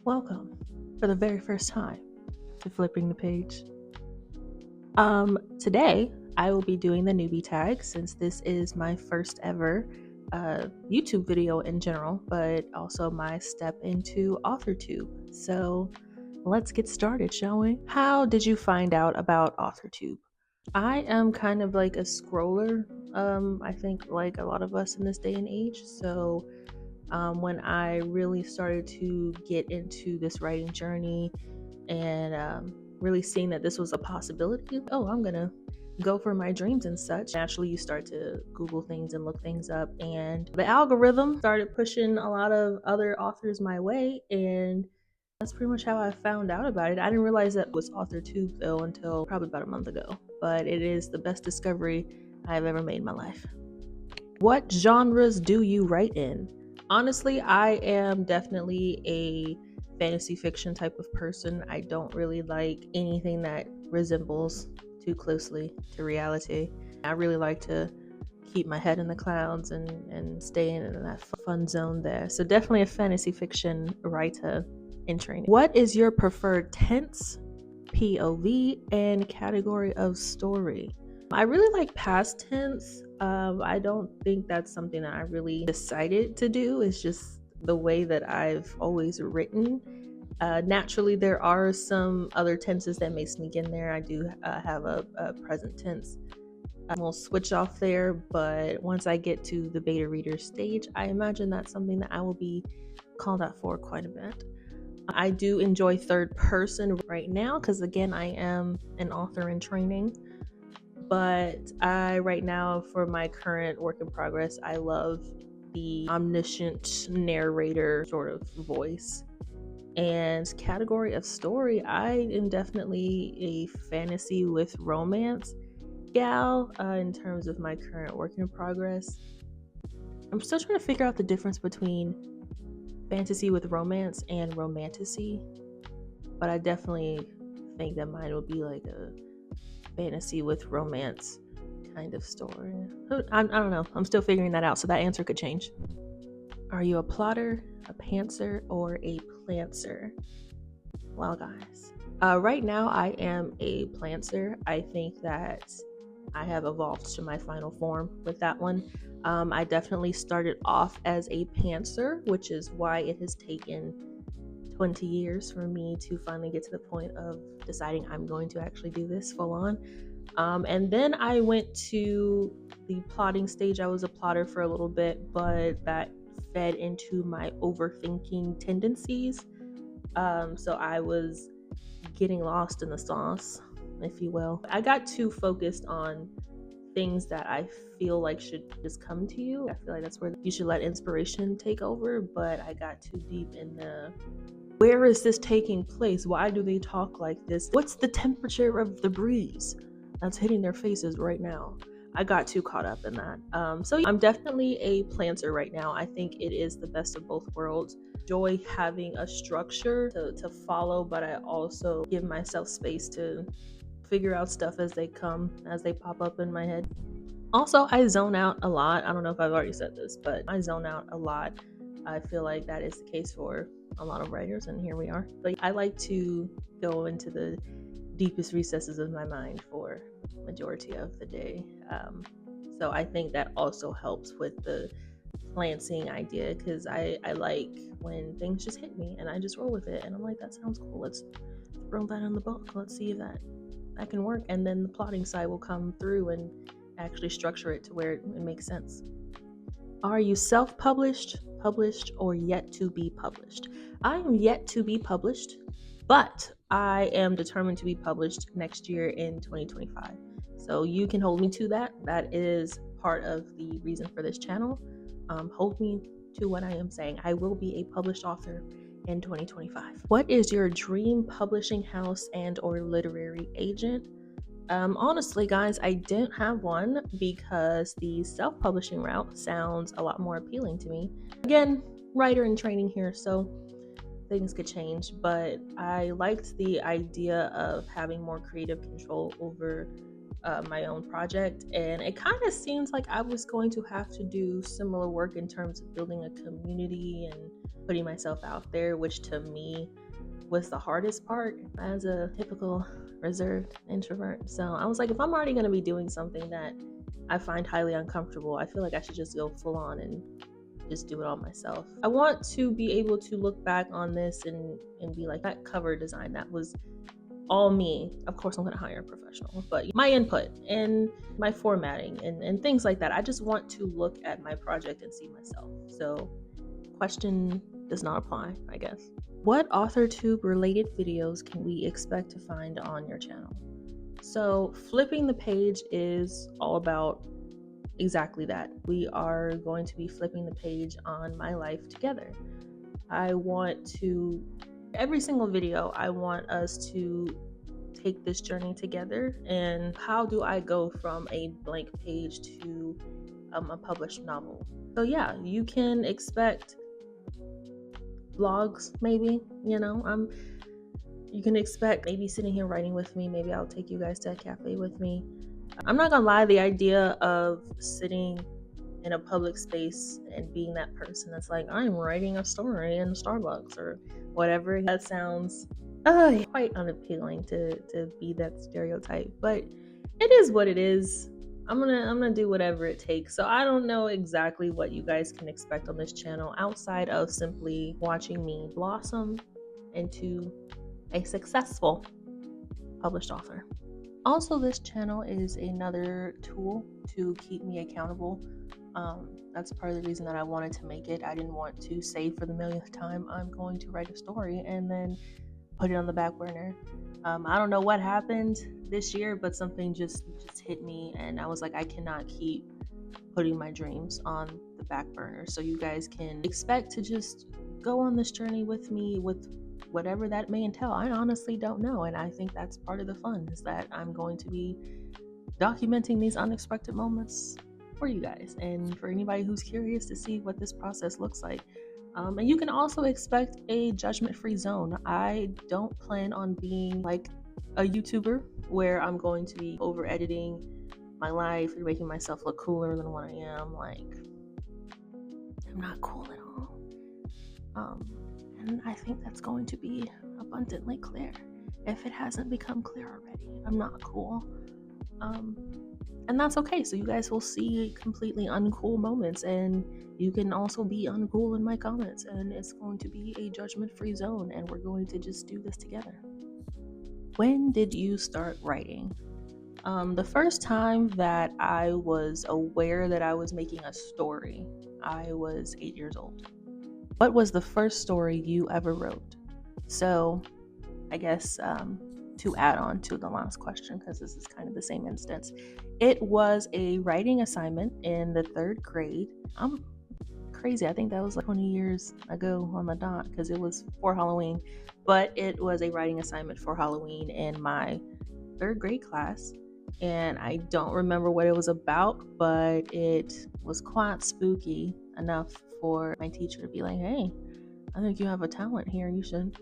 Welcome for the very first time to Flipping the Page. Today I will be doing the newbie tag since this is my first ever YouTube video in general, but also my step into Authortube. So let's get started, shall we? How did you find out about Authortube? I am kind of like a scroller, I think like a lot of us in this day and age. So when I really started to get into this writing journey and really seeing that this was a possibility, I'm gonna go for my dreams and such. Naturally, you start to Google things and look things up, and the algorithm started pushing a lot of other authors my way, and that's pretty much how I found out about it. I didn't realize that it was Authortube though until probably about a month ago, but it is the best discovery I've ever made in my life. What genres do you write in? Honestly, I am definitely a fantasy fiction type of person. I don't really like anything that resembles too closely to reality. I really like to keep my head in the clouds and stay in that fun zone there. So definitely a fantasy fiction writer in training. What is your preferred tense, POV, and category of story? I really like past tense. I don't think that's something that I really decided to do. It's just the way that I've always written. Naturally, there are some other tenses that may sneak in there. I do have a present tense. We'll switch off there, but once I get to the beta reader stage, I imagine that's something that I will be called out for quite a bit. I do enjoy third person right now because, again, I am an author in training. But right now, for my current work in progress, I love the omniscient narrator sort of voice. And category of story, I am definitely a fantasy with romance gal in terms of my current work in progress. I'm still trying to figure out the difference between fantasy with romance and romantasy, but I definitely think that mine would be like a fantasy with romance kind of story. I don't know. I'm still figuring that out, so that answer could change. Are you a plotter, a pantser, or a plantser? Well, guys, right now I am a plantser. I think that I have evolved to my final form with that one. I definitely started off as a pantser, which is why it has taken 20 years for me to finally get to the point of deciding I'm going to actually do this full on. And then I went to the plotting stage. I was a plotter for a little bit, but that fed into my overthinking tendencies. So I was getting lost in the sauce, if you will. I got too focused on things that I feel like should just come to you. I feel like that's where you should let inspiration take over, but I got too deep in the where is this taking place? Why do they talk like this? What's the temperature of the breeze that's hitting their faces right now? I got too caught up in that. So I'm definitely a planter right now. I think it is the best of both worlds. Enjoy having a structure to follow, but I also give myself space to figure out stuff as they come, as they pop up in my head. Also, I zone out a lot. I don't know if I've already said this, but I zone out a lot. I feel like that is the case for a lot of writers, and here we are. But I like to go into the deepest recesses of my mind for majority of the day. So I think that also helps with the planting idea, because I like when things just hit me and I just roll with it, and I'm like, that sounds cool. Let's throw that in the book. Let's see if that can work, and then the plotting side will come through and actually structure it to where it makes sense. Are you self-published, published, or yet to be published? I am yet to be published, but I am determined to be published next year in 2025. So you can hold me to that. That is part of the reason for this channel. Hold me to what I am saying. I will be a published author in 2025. What is your dream publishing house and or literary agent? Honestly, guys, I didn't have one because the self-publishing route sounds a lot more appealing to me. Again, writer in training here, so things could change, but I liked the idea of having more creative control over my own project, and it kind of seems like I was going to have to do similar work in terms of building a community and putting myself out there, which to me was the hardest part as a typical reserved introvert. So I was like, if I'm already going to be doing something that I find highly uncomfortable, I feel like I should just go full on and just do it all myself. I want to be able to look back on this and be like, that cover design, that was all me. Of course, I'm going to hire a professional, but my input and my formatting and things like that. I just want to look at my project and see myself. So, question does not apply, I guess. What Authortube related videos can we expect to find on your channel? So, flipping the page is all about exactly that. We are going to be flipping the page on my life together. I want to, every single video, I want us to take this journey together. And how do I go from a blank page to a published novel? So yeah, you can expect vlogs, maybe, you can expect maybe sitting here writing with me. Maybe I'll take you guys to a cafe with me. I'm not gonna lie, the idea of sitting in a public space and being that person that's like, I'm writing a story in Starbucks or whatever, that sounds quite unappealing to be that stereotype, but it is what it is. I'm gonna do whatever it takes. So I don't know exactly what you guys can expect on this channel outside of simply watching me blossom into a successful published author. Also, this channel is another tool to keep me accountable. That's part of the reason that I wanted to make it. I didn't want to say for the millionth time, I'm going to write a story and then put it on the back burner. I don't know what happened this year, but something just hit me, and I was like, I cannot keep putting my dreams on the back burner. So you guys can expect to just go on this journey with me with whatever that may entail. I honestly don't know, and I think that's part of the fun, is that I'm going to be documenting these unexpected moments for you guys and for anybody who's curious to see what this process looks like. And you can also expect a judgment-free zone. I don't plan on being like a YouTuber where I'm going to be over editing my life and making myself look cooler than what I am. Like, I'm not cool at all. And I think that's going to be abundantly clear. If it hasn't become clear already, I'm not cool. And that's okay. So you guys will see completely uncool moments, and you can also be uncool in my comments, and it's going to be a judgment-free zone, and we're going to just do this together. When did you start writing? The first time that I was aware that I was making a story, I was 8 years old. What was the first story you ever wrote? So I guess to add on to the last question, because this is kind of the same instance, it was a writing assignment in the 3rd grade. I'm crazy. I think that was like 20 years ago on the dot, because it was for Halloween, but it was a writing assignment for Halloween in my 3rd grade class. And I don't remember what it was about, but it was quite spooky enough for my teacher to be like, hey, I think you have a talent here. You should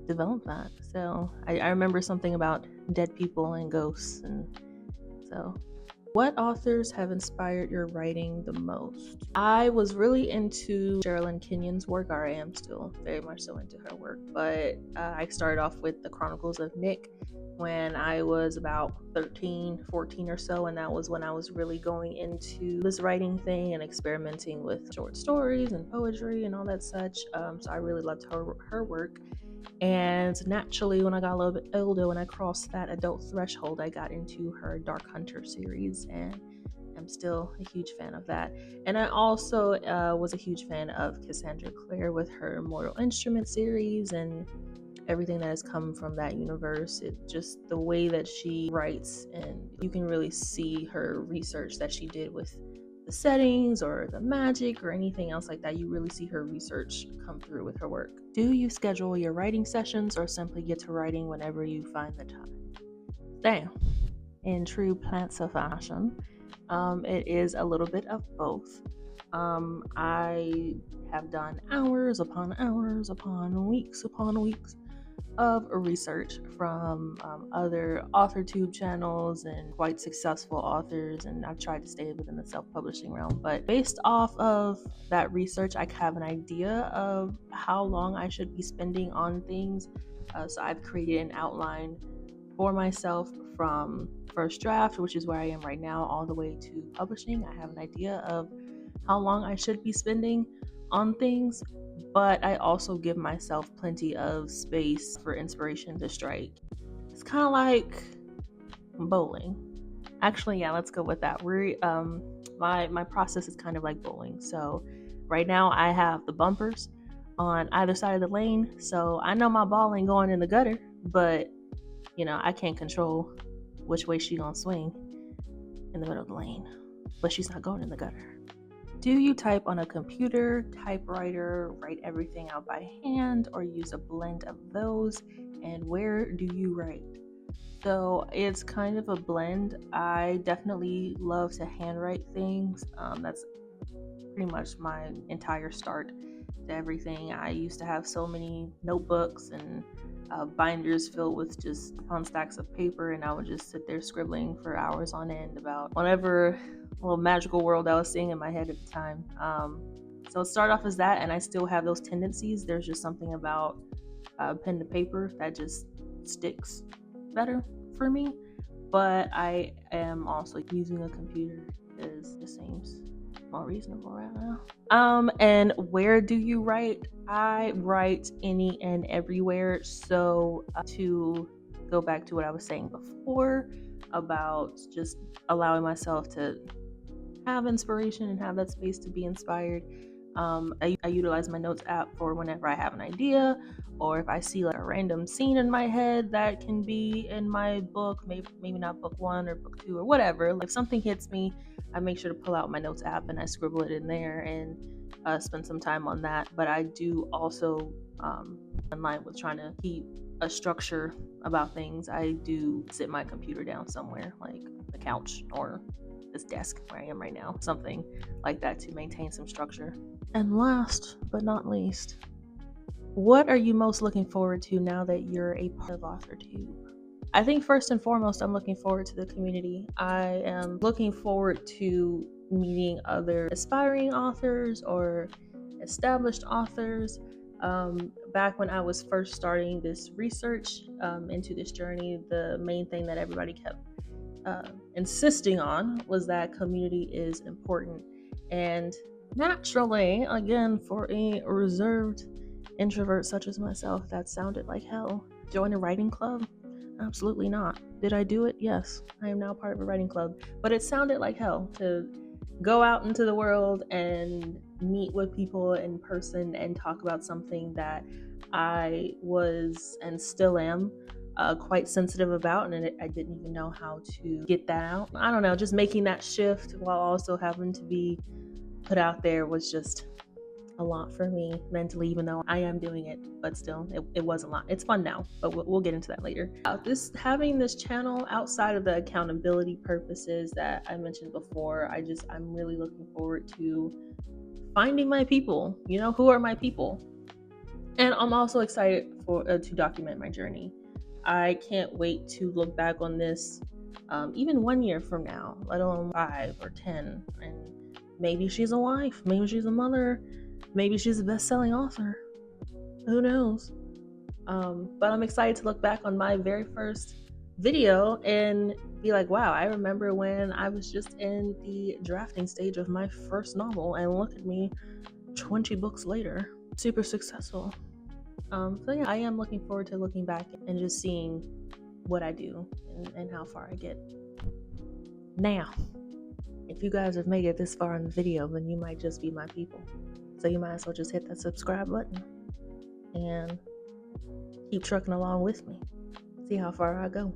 develop that. So I remember something about dead people and ghosts. And so, what authors have inspired your writing the most? I was really into Sherilyn Kenyon's work, or I am still very much so into her work, but I started off with the Chronicles of Nick when I was about 13, 14 or so, and that was when I was really going into this writing thing and experimenting with short stories and poetry and all that such. So I really loved her work. And naturally, when I got a little bit older, when I crossed that adult threshold, I got into her Dark Hunter series, and I'm still a huge fan of that. And I also was a huge fan of Cassandra Clare with her Mortal Instrument series and everything that has come from that universe. It just, the way that she writes, and you can really see her research that she did with the settings or the magic or anything else like that. You really see her research come through with her work. Do you schedule your writing sessions or simply get to writing whenever you find the time? Damn. In true Plants of fashion, it is a little bit of both. I have done hours upon hours upon weeks of research from other Authortube channels and quite successful authors, and I've tried to stay within the self-publishing realm. But based off of that research, I have an idea of how long I should be spending on things. So I've created an outline for myself from first draft, which is where I am right now, all the way to publishing. I have an idea of how long I should be spending on things, but I also give myself plenty of space for inspiration to strike. It's kind of like bowling. Actually, yeah, let's go with that. My process is kind of like bowling. So right now I have the bumpers on either side of the lane, so I know my ball ain't going in the gutter, but I can't control which way she gonna swing in the middle of the lane, but she's not going in the gutter. Do you type on a computer, typewriter, write everything out by hand, or use a blend of those? And where do you write? So it's kind of a blend. I definitely love to handwrite things. That's pretty much my entire start to everything. I used to have so many notebooks and binders filled with just upon stacks of paper, and I would just sit there scribbling for hours on end about whatever little magical world I was seeing in my head at the time. So it started off as that, and I still have those tendencies. There's just something about pen to paper that just sticks better for me. But I am also using a computer because it seems more reasonable right now. And where do you write? I write any and everywhere. So to go back to what I was saying before about just allowing myself to have inspiration and have that space to be inspired. I utilize my notes app for whenever I have an idea, or if I see like a random scene in my head that can be in my book, maybe not book 1 or book 2 or whatever. Like if something hits me, I make sure to pull out my notes app and I scribble it in there and spend some time on that. But I do also, in line with trying to keep a structure about things, I do sit my computer down somewhere, like the couch or this desk where I am right now, something like that to maintain some structure. And last but not least, what are you most looking forward to now that you're a part of Authortube? I think first and foremost, I'm looking forward to the community. I am looking forward to meeting other aspiring authors or established authors. Back when I was first starting this research into this journey, the main thing that everybody kept insisting on was that community is important. And naturally, again, for a reserved introvert such as myself, that sounded like hell. Join a writing club? Absolutely not. Did I do it? Yes. I am now part of a writing club. But it sounded like hell to go out into the world and meet with people in person and talk about something that I was and still am quite sensitive about, and I didn't even know how to get that out. I don't know, just making that shift while also having to be put out there was just a lot for me mentally, even though I am doing it, but still it was a lot. It's fun now, but we'll get into that later. Having this channel outside of the accountability purposes that I mentioned before, I'm really looking forward to finding my people. Who are my people? And I'm also excited for to document my journey. I can't wait to look back on this even 1 year from now, let alone 5 or 10. And maybe she's a wife, maybe she's a mother, maybe she's a best-selling author. Who knows? But I'm excited to look back on my very first video and be like, wow, I remember when I was just in the drafting stage of my first novel, and look at me 20 books later, super successful. So yeah, I am looking forward to looking back and just seeing what I do and how far I get. Now, if you guys have made it this far in the video, then you might just be my people. So you might as well just hit that subscribe button and keep trucking along with me. See how far I go.